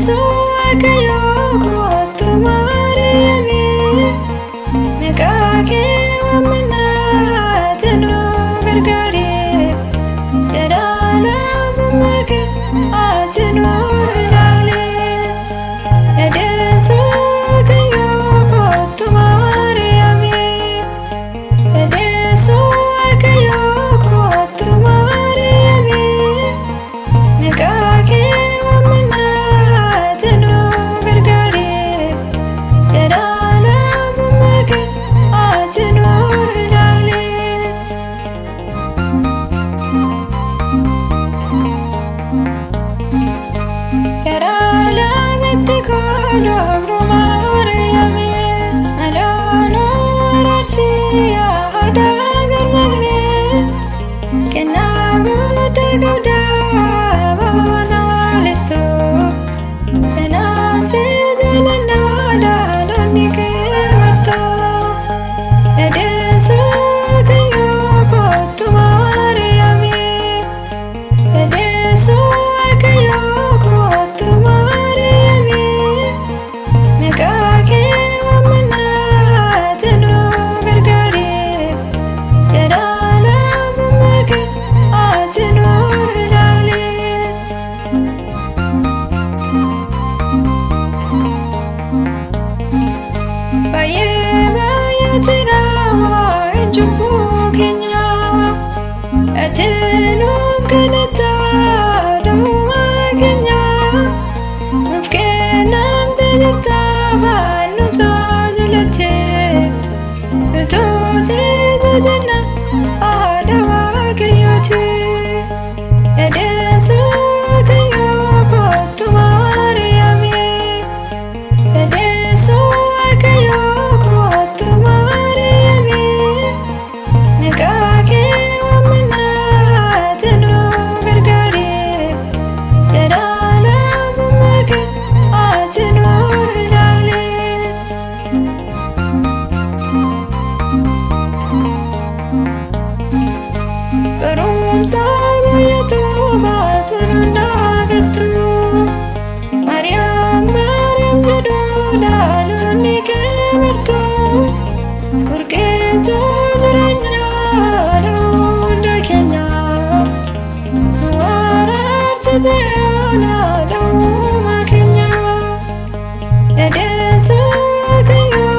Edesu akayo tu Mariami Nekake wamana jenu gargari Yadala bumake ajenu ilale Edesu akayo tu Mariami Edesu akayo tu Mariami Nekake wamana jenu gargari Yadala bumake ajenu ilale Kerala mettikono Mariami Alano arsiya adagarame Kena goda babana listo Enam sejalana daloni ke marto Edesu akayo tu Mariami Edesu akayo tu Mariami Nekake wamana jenu gargari Yadala bumake ajenu ilale Baye baye tirawa ejumbu kenya Ajenu kanata duma kenya Mufkenam dejata banu sojulate Yuto sejajana adawa kayote Edesu akayo tu Mariami Edesu akayo tu Mariami Nekake wamana jenu gargari Yadala bumake ajenu ilale Barum sabayatu batunu nagatu Maryam jedu daluni kemertu Urke jodurenya dunda kenya Nuarar sejana duma kenya Edesu akayo